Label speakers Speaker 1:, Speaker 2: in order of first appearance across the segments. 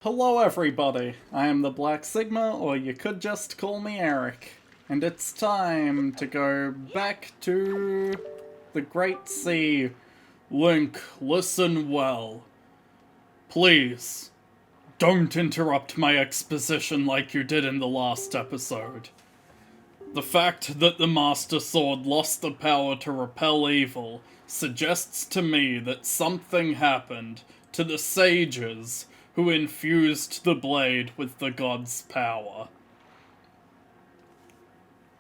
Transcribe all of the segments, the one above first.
Speaker 1: Hello everybody, I am the Black Sigma, or you could just call me Eric. And it's time to go back to the Great Sea. Link, listen well. Please, don't interrupt my exposition like you did in the last episode. The fact that the Master Sword lost the power to repel evil suggests to me that something happened to the sages who infused the blade with the god's power.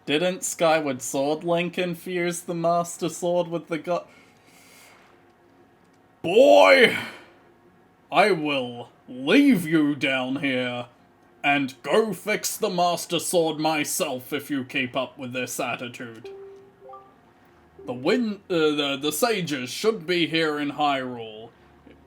Speaker 1: Didn't Skyward Sword Link infuse the Master Sword with the god? Boy! I will leave you down here and go fix the Master Sword myself if you keep up with this attitude. The sages should be here in Hyrule,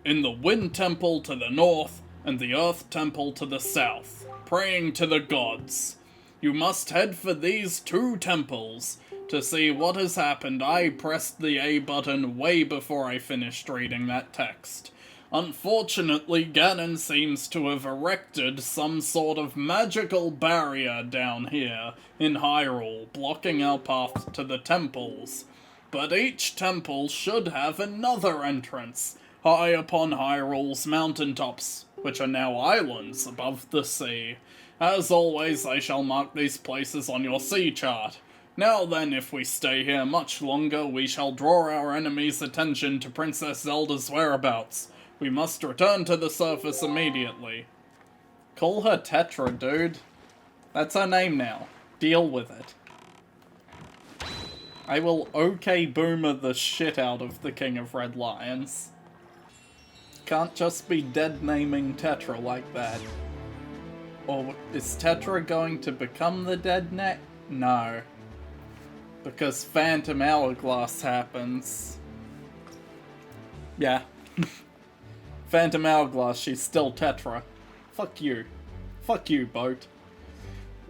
Speaker 1: in the Wind Temple to the north and the Earth Temple to the south, praying to the gods. You must head for these two temples to see what has happened. I pressed the A button way before I finished reading that text. Unfortunately, Ganon seems to have erected some sort of magical barrier down here in Hyrule, blocking our path to the temples. But each temple should have another entrance, high upon Hyrule's mountaintops, which are now islands above the sea. As always, I shall mark these places on your sea chart. Now then, if we stay here much longer, we shall draw our enemy's attention to Princess Zelda's whereabouts. We must return to the surface immediately. Call her Tetra, dude. That's her name now. Deal with it. I will okay boomer the shit out of the King of Red Lions. Can't just be dead naming Tetra like that. Or is Tetra going to become the dead net? No. Because Phantom Hourglass happens. Yeah. Phantom Hourglass, she's still Tetra. Fuck you. Fuck you, boat.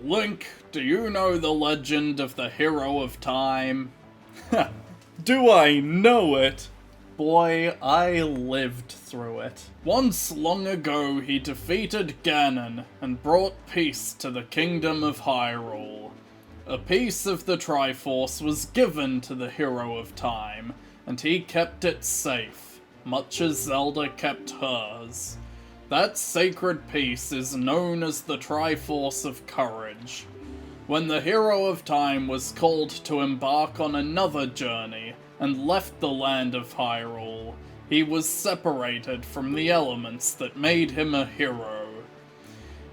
Speaker 1: Link, do you know the legend of the Hero of Time? Do I know it? Boy, I lived through it. Once long ago, he defeated Ganon and brought peace to the kingdom of Hyrule. A piece of the Triforce was given to the Hero of Time, and he kept it safe, much as Zelda kept hers. That sacred piece is known as the Triforce of Courage. When the Hero of Time was called to embark on another journey and left the land of Hyrule, he was separated from the elements that made him a hero.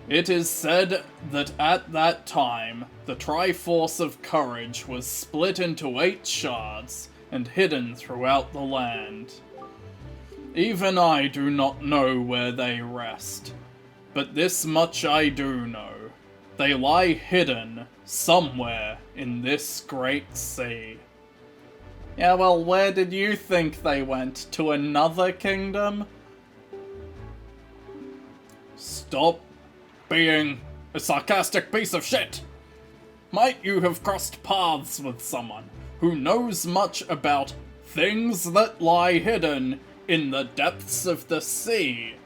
Speaker 1: It is said that at that time, the Triforce of Courage was split into 8 shards and hidden throughout the land. Even I do not know where they rest, but this much I do know. They lie hidden somewhere in this great sea. Yeah, well, where did you think they went? To another kingdom? Stop being a sarcastic piece of shit! Might you have crossed paths with someone who knows much about things that lie hidden in the depths of the sea?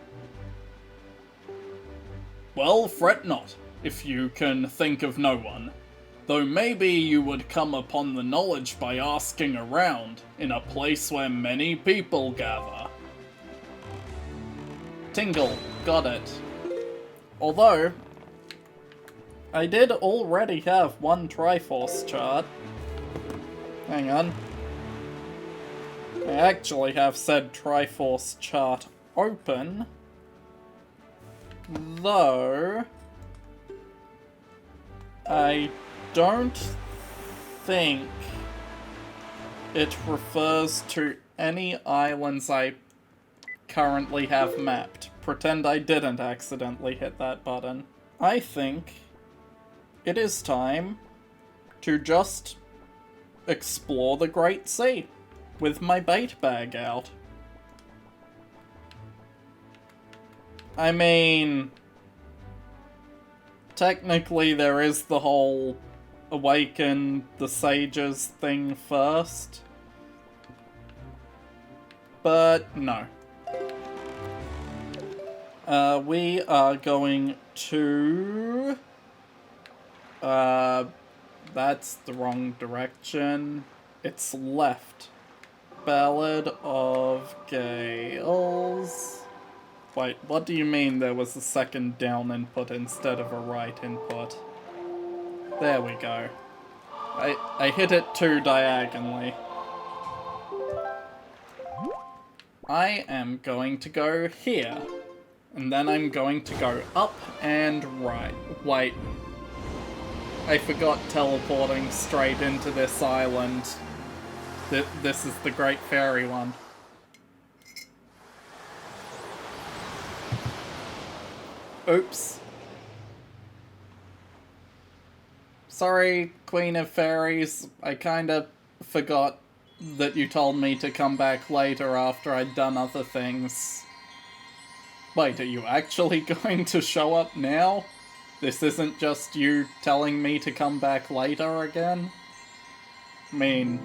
Speaker 1: Well, fret not, if you can think of no one. Though maybe you would come upon the knowledge by asking around, in a place where many people gather. Tingle, got it. Although, I did already have one Triforce chart. Hang on. I actually have said Triforce chart open. Though I don't think it refers to any islands I currently have mapped. Pretend I didn't accidentally hit that button. I think it is time to just explore the Great Sea with my bait bag out. I mean, technically there is the whole awaken the sages thing first, but no. We are going to... That's the wrong direction. It's left. Ballad of Gales. Wait, what do you mean there was a second down input instead of a right input? There we go. I hit it too diagonally. I am going to go here. And then I'm going to go up and right. Wait. I forgot teleporting straight into this island. This is the Great Fairy one. Oops. Sorry, Queen of Fairies. I kinda forgot that you told me to come back later after I'd done other things. Wait, are you actually going to show up now? This isn't just you telling me to come back later again? I mean,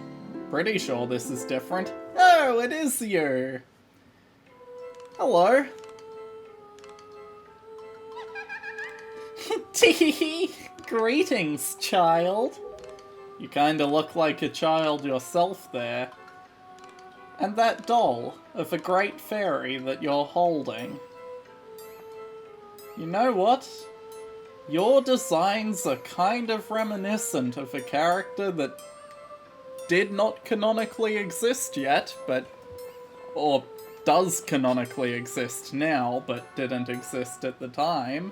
Speaker 1: pretty sure this is different. Oh, it is you! Hello. Teehee! Greetings, child. You kinda look like a child yourself there. And that doll of a great fairy that you're holding. You know what? Your designs are kind of reminiscent of a character that did not canonically exist yet, but... or does canonically exist now, but didn't exist at the time.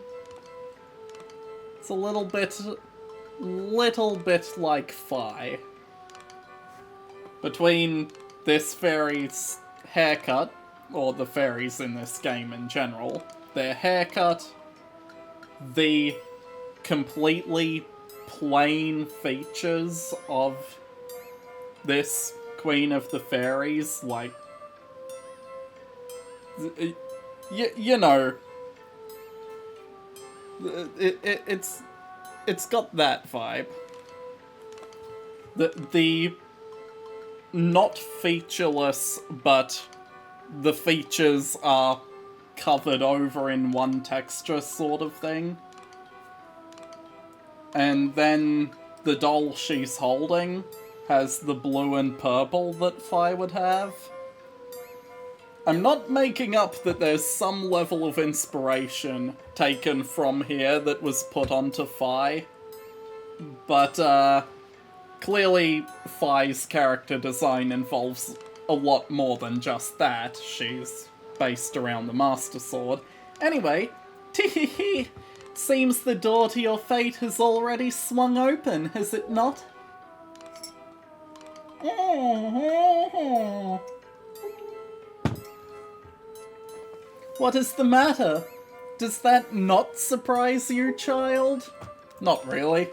Speaker 1: It's a little bit like Fi. Between this fairy's haircut, or the fairies in this game in general, their haircut, the completely plain features of this Queen of the Fairies, like, you know, it's got that vibe. The not featureless, but the features are covered over in one texture sort of thing. And then the doll she's holding has the blue and purple that Fi would have. I'm not making up that there's some level of inspiration taken from here that was put onto Fi, but clearly Fi's character design involves a lot more than just that. She's based around the Master Sword. Anyway, teehee, seems the door to your fate has already swung open, has it not? What is the matter? Does that not surprise you, child? Not really.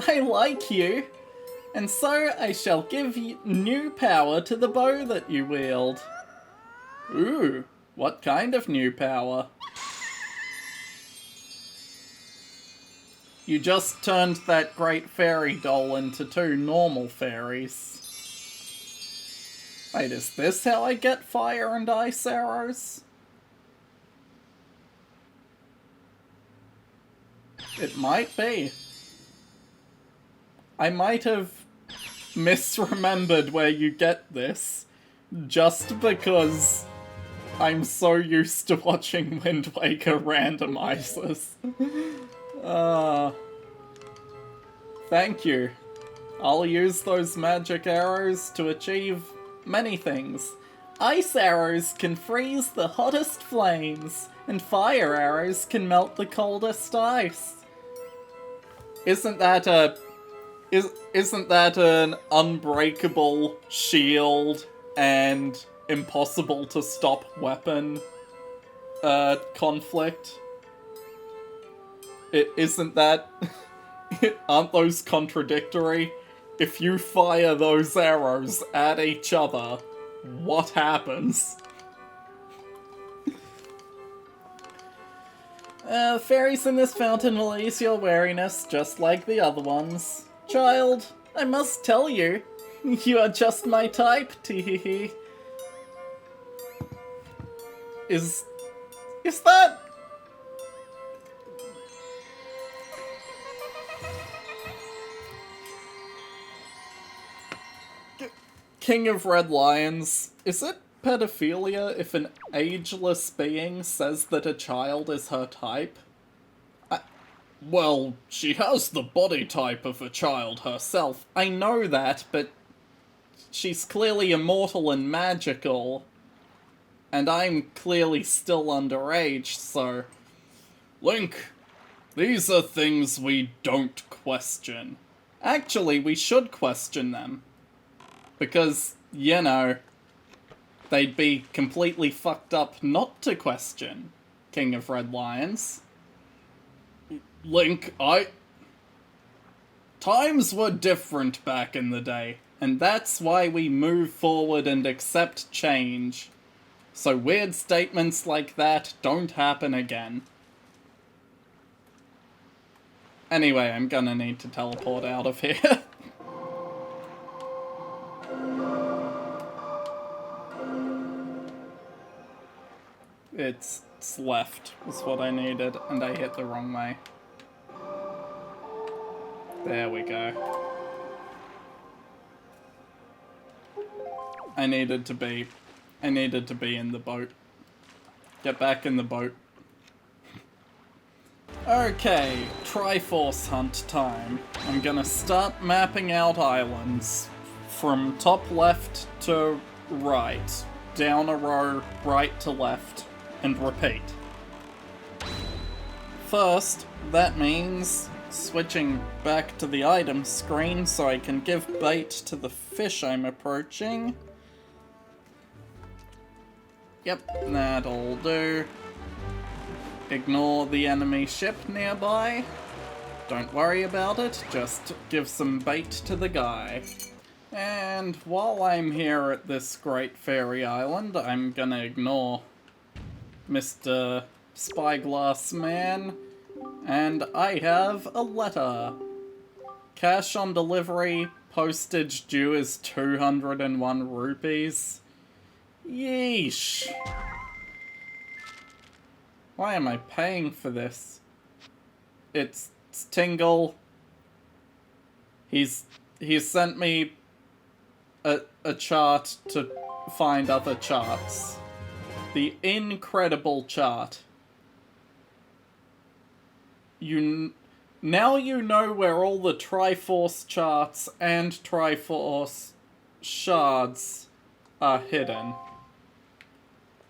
Speaker 1: I like you, and so I shall give you new power to the bow that you wield. Ooh, what kind of new power? You just turned that great fairy doll into two normal fairies. Wait, is this how I get fire and ice arrows? It might be. I might have misremembered where you get this, just because I'm so used to watching Wind Waker randomizers. Thank you. I'll use those magic arrows to achieve many things. Ice arrows can freeze the hottest flames, and fire arrows can melt the coldest ice. Isn't that an unbreakable shield and impossible to stop weapon conflict? Isn't that... aren't those contradictory? If you fire those arrows at each other, what happens? Fairies in this fountain will ease your weariness, just like the other ones. Child, I must tell you, you are just my type, teehee. Is Is that... King of Red Lions, is it pedophilia if an ageless being says that a child is her type? Well, she has the body type of a child herself. I know that, but she's clearly immortal and magical. And I'm clearly still underage, so... Link, these are things we don't question. Actually, we should question them. Because, you know, they'd be completely fucked up not to question King of Red Lions. Link, times were different back in the day, and that's why we move forward and accept change. So weird statements like that don't happen again. Anyway, I'm gonna need to teleport out of here. It's left, is what I needed, and I hit the wrong way. There we go. I needed to be in the boat. Get back in the boat. Okay, Triforce Hunt time. I'm gonna start mapping out islands. From top left to right. Down a row, right to left. And repeat. First, that means switching back to the item screen so I can give bait to the fish I'm approaching. Yep, that'll do. Ignore the enemy ship nearby. Don't worry about it, just give some bait to the guy. And while I'm here at this great fairy island, I'm gonna ignore Mr. Spyglass Man, and I have a letter. Cash on delivery, postage due is 201 rupees. Yeesh. Why am I paying for this? It's Tingle. He's sent me a chart to find other charts. The incredible chart. Now you know where all the Triforce charts and Triforce shards are hidden.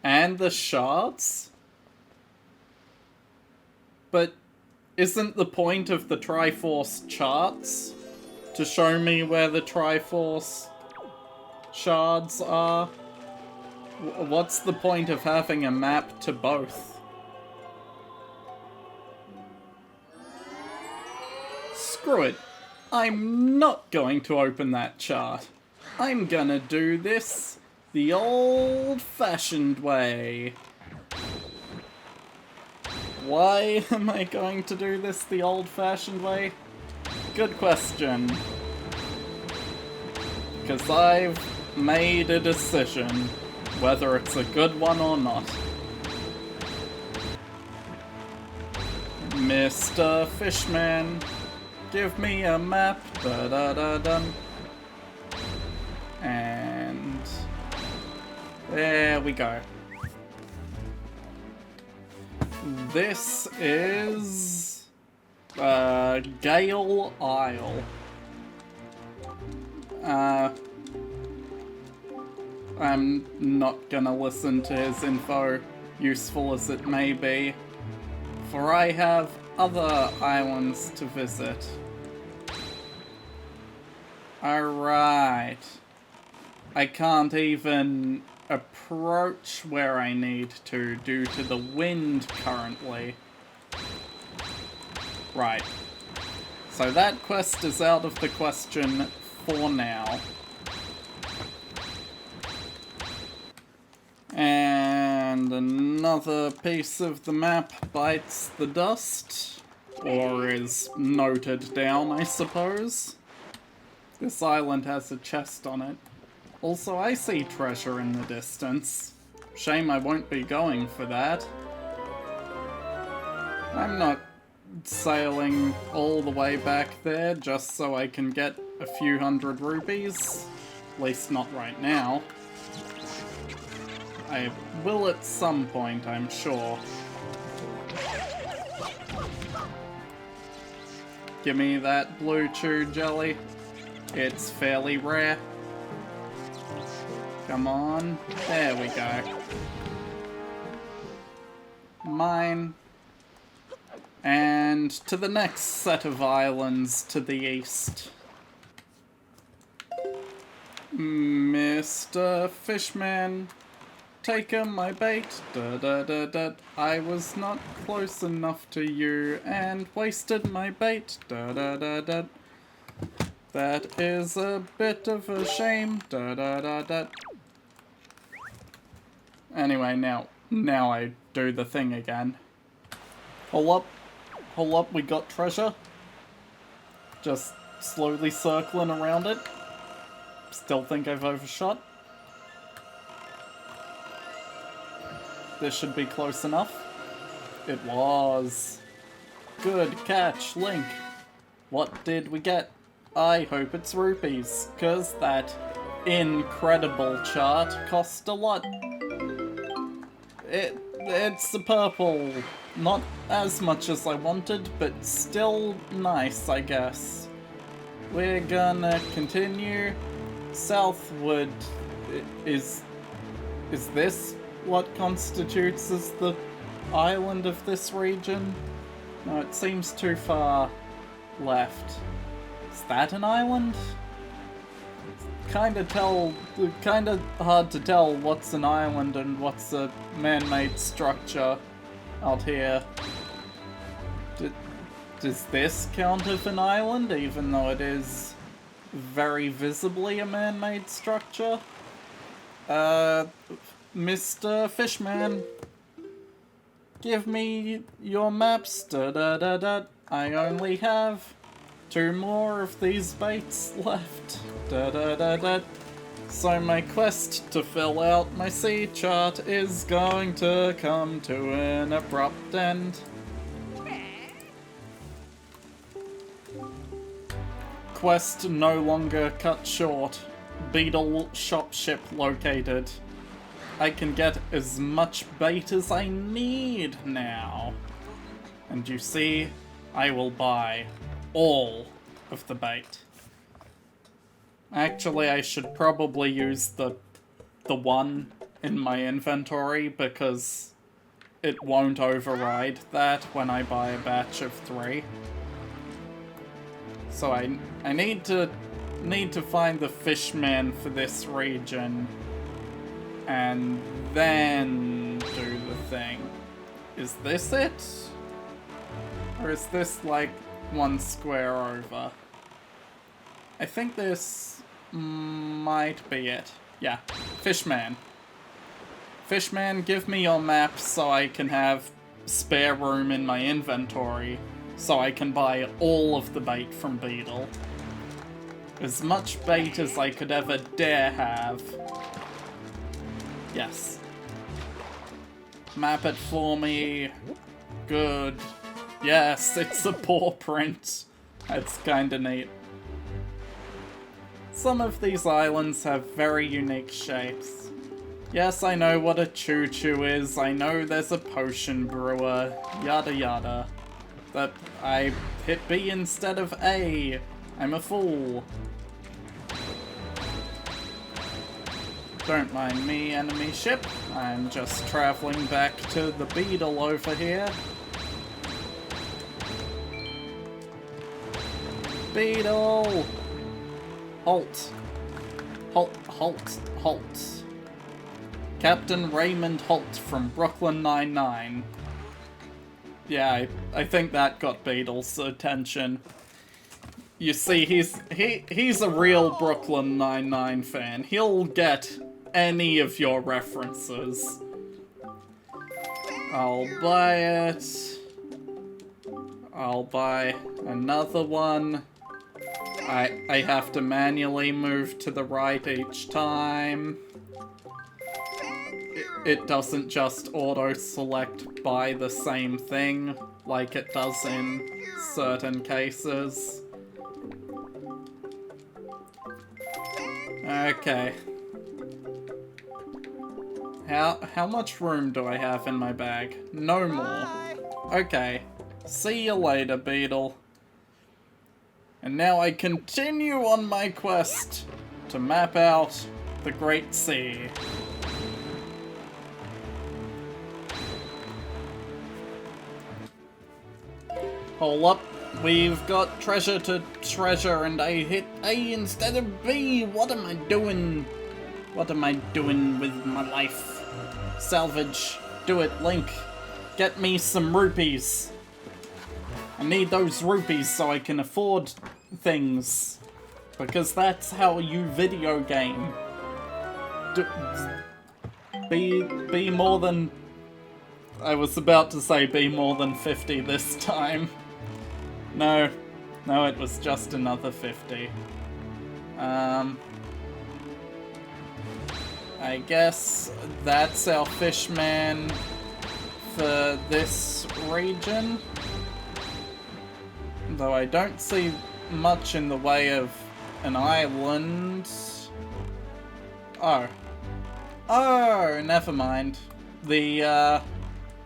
Speaker 1: And the shards? But isn't the point of the Triforce charts to show me where the Triforce shards are? What's the point of having a map to both? Screw it. I'm not going to open that chart. I'm gonna do this the old-fashioned way. Why am I going to do this the old-fashioned way? Good question. Because I've made a decision, whether it's a good one or not. Mr. Fishman, give me a map, da-da-da-dum. And there we go. This is Gale Isle. I'm not gonna listen to his info, useful as it may be, for I have other islands to visit. Alright. I can't even approach where I need to due to the wind currently. Right. So that quest is out of the question for now. And another piece of the map bites the dust, or is noted down, I suppose. This island has a chest on it. Also, I see treasure in the distance. Shame I won't be going for that. I'm not sailing all the way back there just so I can get a few hundred rupees. At least not right now. I will at some point, I'm sure. Give me that blue chew jelly. It's fairly rare. Come on. There we go. Mine. And to the next set of islands to the east. Mr. Fishman, take my bait. Da da da da. I was not close enough to you and wasted my bait. Da da da da. That is a bit of a shame. Da da da da. Anyway, now I do the thing again. Hold up, we got treasure. Just slowly circling around it. Still think I've overshot. This should be close enough. It was. Good catch, Link. What did we get? I hope it's rupees, 'cause that incredible chart cost a lot. It's the purple. Not as much as I wanted, but still nice, I guess. We're gonna continue southward. Is this what constitutes as the island of this region? No, it seems too far left. Is that an island? Kinda hard to tell what's an island and what's a man-made structure out here. Does this count as an island, even though it is very visibly a man-made structure? Mr. Fishman, give me your maps. Da da da da. I only have 2 more of these baits left. Da da da da. So my quest to fill out my sea chart is going to come to an abrupt end. Quest no longer cut short. Beetle shop ship located. I can get as much bait as I need now. And you see, I will buy all of the bait. Actually, I should probably use the one in my inventory because it won't override that when I buy a batch of 3. So I need to find the fishman for this region and then do the thing. Is this it? Or is this like one square over? I think this might be it. Yeah, Fishman. Fishman, give me your map so I can have spare room in my inventory so I can buy all of the bait from Beetle. As much bait as I could ever dare have. Yes. Map it for me. Good. Yes, it's a paw print. That's kinda neat. Some of these islands have very unique shapes. Yes, I know what a choo-choo is, I know there's a potion brewer, yada yada. But I hit B instead of A. I'm a fool. Don't mind me, enemy ship. I'm just traveling back to the Beetle over here. Beetle! Halt. Halt, halt, halt. Captain Raymond Holt from Brooklyn Nine-Nine. Yeah, I think that got Beetle's attention. You see, he's a real Brooklyn Nine-Nine fan. He'll get any of your references. I'll buy it. I'll buy another one. I have to manually move to the right each time. It doesn't just auto-select by the same thing, like it does in certain cases. Okay. How much room do I have in my bag? No more. Okay. See you later, Beetle. And now I continue on my quest to map out the Great Sea. Hold up. We've got treasure to treasure and I hit A instead of B. What am I doing? What am I doing with my life? Salvage. Do it, Link. Get me some rupees. I need those rupees so I can afford things. Because that's how you video game. Be more than... I was about to say be more than 50 this time. No, it was just another 50. I guess that's our fishman for this region. Though I don't see much in the way of an island. Oh, never mind. The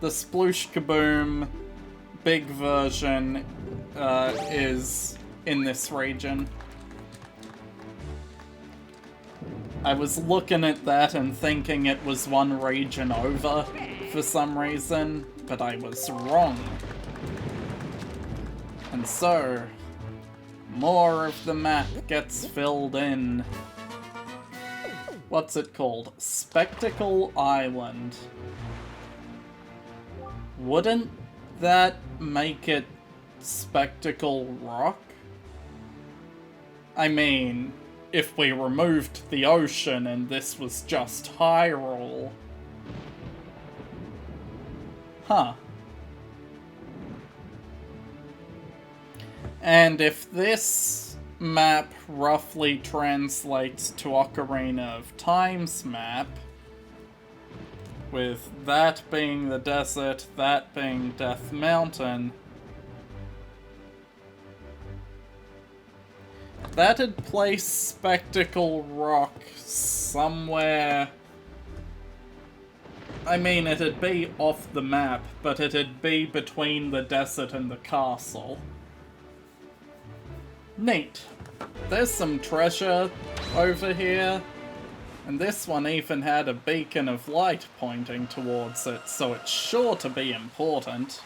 Speaker 1: Sploosh Kaboom big version is in this region. I was looking at that and thinking it was one region over for some reason, but I was wrong. And so, more of the map gets filled in. What's it called? Spectacle Island. Wouldn't that make it Spectacle Rock? I mean, if we removed the ocean and this was just Hyrule. Huh. And if this map roughly translates to Ocarina of Time's map, with that being the desert, that being Death Mountain, that'd place Spectacle Rock somewhere... I mean, it'd be off the map, but it'd be between the desert and the castle. Neat. There's some treasure over here, and this one even had a beacon of light pointing towards it, so it's sure to be important,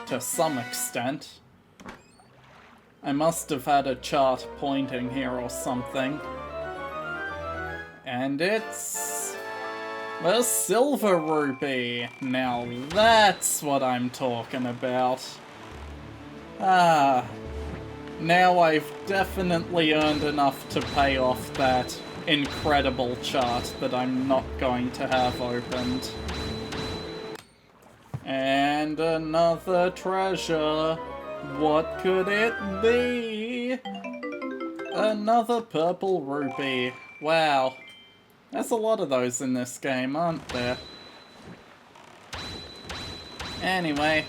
Speaker 1: to some extent. I must have had a chart pointing here or something. And it's... the Silver Rupee! Now that's what I'm talking about. Ah... now I've definitely earned enough to pay off that incredible chart that I'm not going to have opened. And another treasure. What could it be? Another purple rupee. Wow. There's a lot of those in this game, aren't there? Anyway,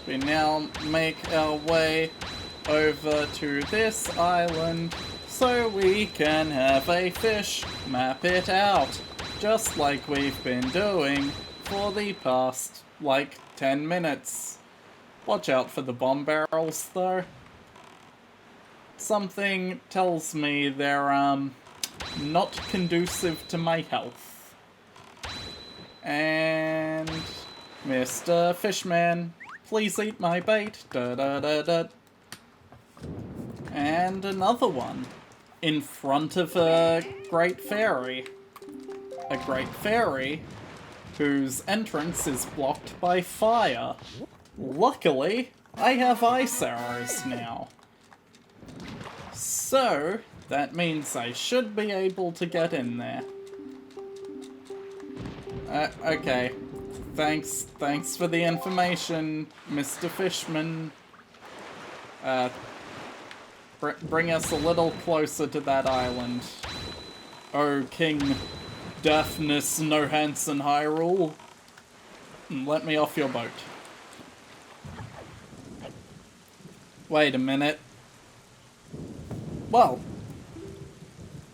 Speaker 1: we now make our way over to this island so we can have a fish map it out, just like we've been doing for the past, like, 10 minutes. Watch out for the bomb barrels, though. Something tells me they're, not conducive to my health. And... Mr. Fishman, please eat my bait. Da-da-da-da. And another one. In front of a Great Fairy. A Great Fairy whose entrance is blocked by fire. Luckily, I have ice arrows now. So, that means I should be able to get in there. Okay. Thanks for the information, Mr. Fishman. Bring us a little closer to that island. Oh, King Daphnis No Hansen Hyrule. Let me off your boat. Wait a minute. Well,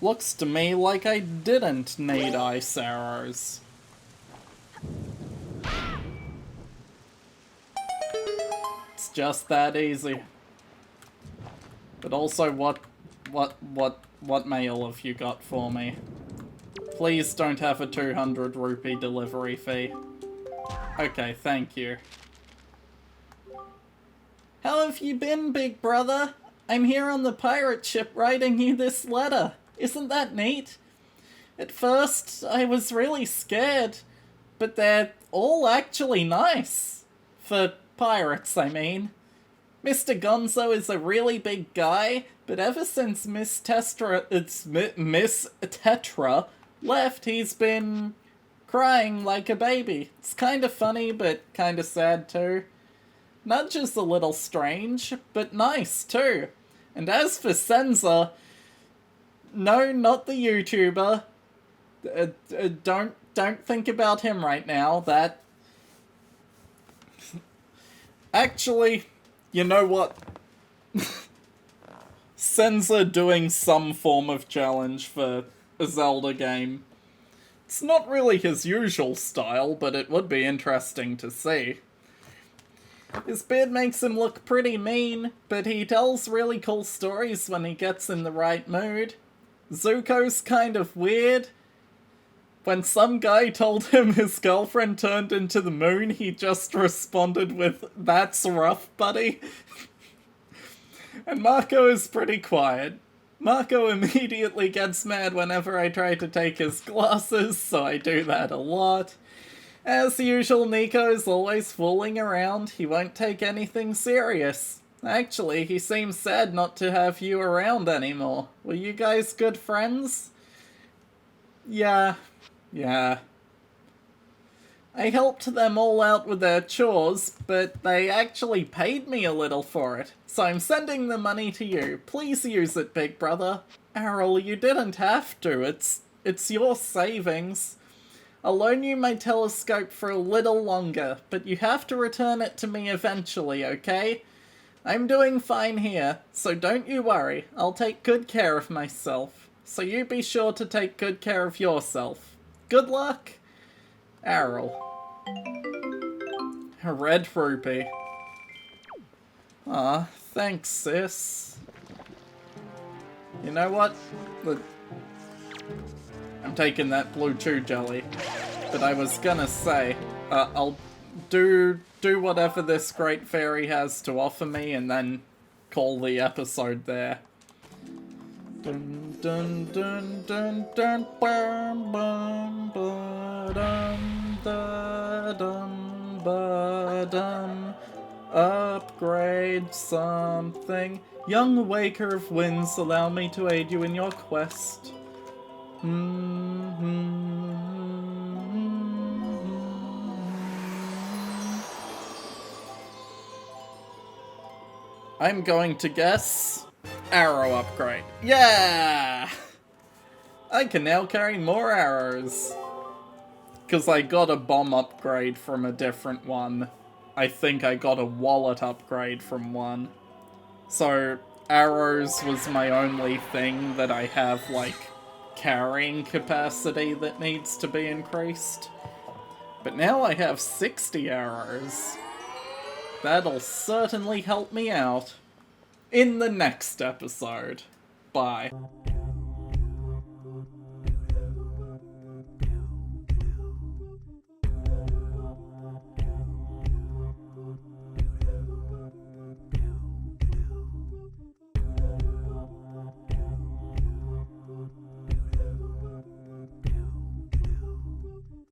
Speaker 1: looks to me like I didn't need ice arrows. It's just that easy. But also, what mail have you got for me? Please don't have a 200 rupee delivery fee. Okay, thank you. How have you been, big brother? I'm here on the pirate ship writing you this letter. Isn't that neat? At first, I was really scared, but they're all actually nice. For pirates, I mean. Mr. Gonzo is a really big guy, but ever since Miss Tetra left, he's been crying like a baby. It's kinda funny, but kinda sad too. Nudge is a little strange, but nice too. And as for Senza, no, not the YouTuber. Don't think about him right now. That actually, you know what? Senza doing some form of challenge for a Zelda game. It's not really his usual style, but it would be interesting to see. His beard makes him look pretty mean, but he tells really cool stories when he gets in the right mood. Zuko's kind of weird. When some guy told him his girlfriend turned into the moon, he just responded with, "That's rough, buddy." And Marco is pretty quiet. Marco immediately gets mad whenever I try to take his glasses, so I do that a lot. As usual, Nico's always fooling around. He won't take anything serious. Actually, he seems sad not to have you around anymore. Were you guys good friends? Yeah. I helped them all out with their chores, but they actually paid me a little for it. So I'm sending the money to you. Please use it, big brother. Errol, you didn't have to. It's your savings. I'll loan you my telescope for a little longer, but you have to return it to me eventually, okay? I'm doing fine here, so don't you worry. I'll take good care of myself. So you be sure to take good care of yourself. Good luck, Errol. A red rupee. Aw, thanks, sis. You know what? I'm taking that blue chew jelly. But I was gonna say, I'll do whatever this great fairy has to offer me and then call the episode there. Dun dun dun dun dun bum bum ba dum da dum ba dum. Upgrade something. Young Waker of Winds, allow me to aid you in your quest. I'm going to guess arrow upgrade. Yeah! I can now carry more arrows. Because I got a bomb upgrade from a different one. I think I got a wallet upgrade from one. So, arrows was my only thing that I have, like, carrying capacity that needs to be increased. But now I have 60 arrows. That'll certainly help me out in the next episode. Bye.